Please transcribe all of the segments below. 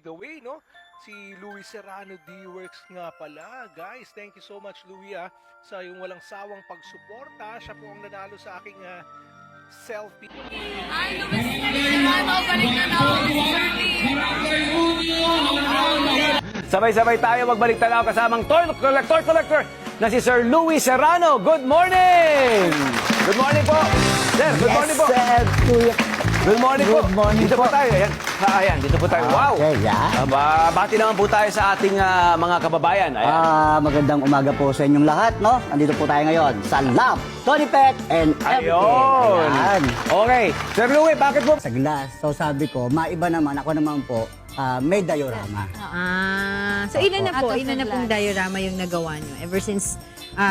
the way, no? Si Louis Serrano D-Works nga pala. Guys, thank you so much, Louis, sa yung walang sawang pagsuporta. Siya po ang nanalo sa aking selfie. Ay, Louis Serrano, balik na daw. Sabay-sabay tayo magbalik tanaw kasamang toy collector na si Sir Louis Serrano. Good morning! Good morning po. Sir, good morning po. Sir, Kuya. Good morning po. Good morning dito po po. tayo. Ayan, dito po tayo. Wow! Okay, yeah. Bati naman po tayo sa ating mga kababayan. Ayan. Magandang umaga po sa inyong lahat, no? Nandito po tayo ngayon sa Love, Tony Pet, and everything. Ayun! Ayan. Okay. Sir Louis, bakit po? Sa glass. So sabi ko, maiba naman. Ako naman po, may diorama. So ilan na po? Ilan na pong diorama yung nagawa nyo ever since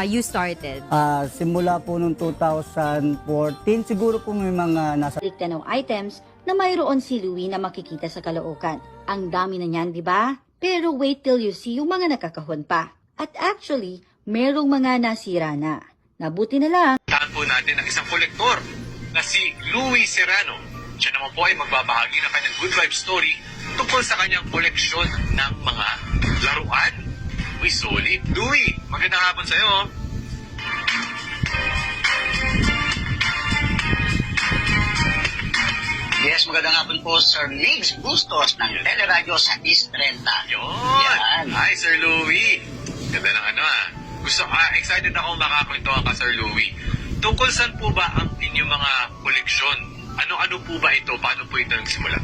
you started? Simula po noong 2014, siguro po may mga nasa... Tanong items na mayroon si Louie na makikita sa Caloocan. Ang dami na niyan, di ba? Pero wait till you see yung mga nakakahon pa. At actually, merong mga nasira na. Nabuti na lang. Taan po natin ang isang kolektor na si Louis Serrano. Siya naman po ay magbabahagi ng kanyang good vibe story tungkol sa kanyang koleksyon ng mga laruan. Uy, solid. Louis, magandang hapon sa'yo. Yes, magandang hapon po, Sir Migs Bustos ng Teleradyo sa East 30. Yun. Hi, Sir Louis. Ganda ng excited ako makakwentuhan ka, Sir Louis. Tungkol saan po ba ang inyong mga koleksyon? Ano-ano po ba ito? Paano po ito nagsimula?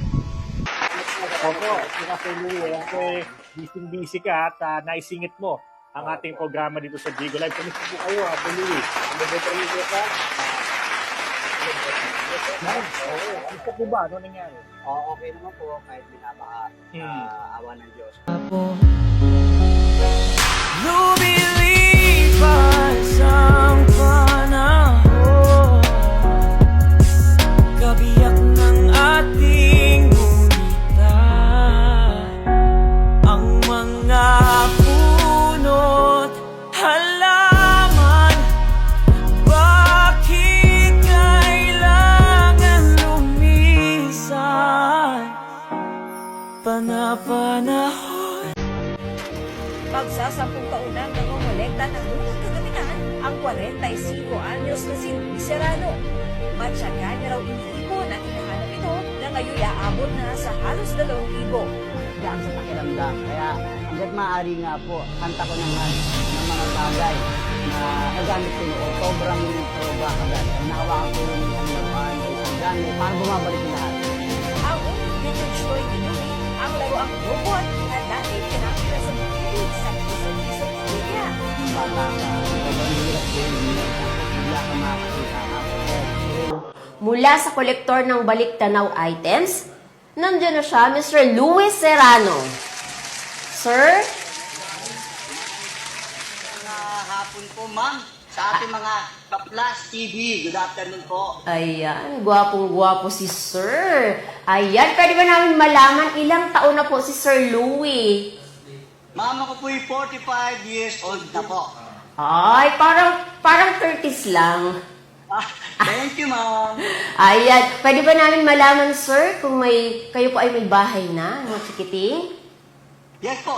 Opo, Sir Louie, kasi busy ka at naisingit mo ang ating programa dito sa Jigo Live. Kamusta po kayo, Sir Louie? Ano ka? Gusto po ba? Ano nangyari? Okay naman po, kahit binabaka, awa ng Diyos. Lumilipas ang panahon, kabiyak ng ating gulitan, ang mga punot halaman, bakit kailangan lumisan panahon. Magsasampung taunang nangongolekta ng lumang kagamitan ang 45 anyos na si Louis Serrano. Matyaga niya raw iniipon at hinahanap ito na ngayon aabot na sa halos 2,000. Diyan sa pakiramdam. Kaya hanggat maaari nga po, kanta ko naman ng mga bagay na nagamit ko noon. Sobrang proba kagad. Nahawakan ko yung laruan sa isang gamit para bumabalik yung lahat. Ang unang vintage toy ni Louis ang laruang robot na dati pinakita sa TV sa piso-piso media. Bata ka, sobrang hirap ko yun. Bigla ka makakita ako. Mula sa kolektor ng balik tanaw items, nandiyan na siya, Mr. Louis Serrano. Sir? Hapon po, ma'am, sa ating mga Kaplas TV. Good afternoon po. Ayan, gwapong-gwapo si Sir. Ayan, pwede ba namin malaman ilang taon na po si Sir Louis? Ma'am, ako po'y 45 years old na po. Ay, parang 30s lang. Thank you, ma'am. Ayan, pwede ba namin malaman, Sir, kung kayo po ay may bahay na, mga chikiting? Yes po.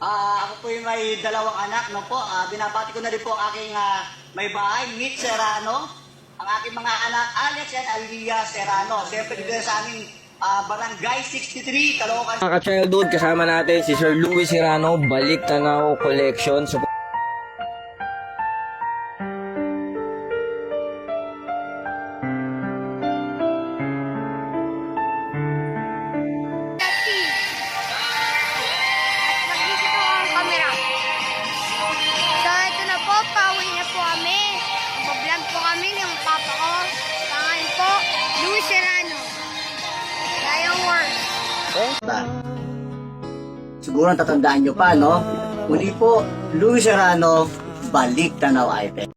Ako po'y may 2 anak, no po. Binabati ko na rin po ang aking may bahay, Mitch Serrano. Ang aking mga anak, Alex and Alia Serrano. Siyempre dito sa aming Barangay 63, Caloocan. Mga ka-childhood, kasama natin si Sir Louis Serrano, Balik Tanaw Collection. So, Pauwi na po kami. Mag-vlog po kami ng papa ko. Pangalan po, Louis Serrano. Kayang work. Siguro tatandaan nyo pa, no? Muli po, Louis Serrano, Balik Tanaw Item.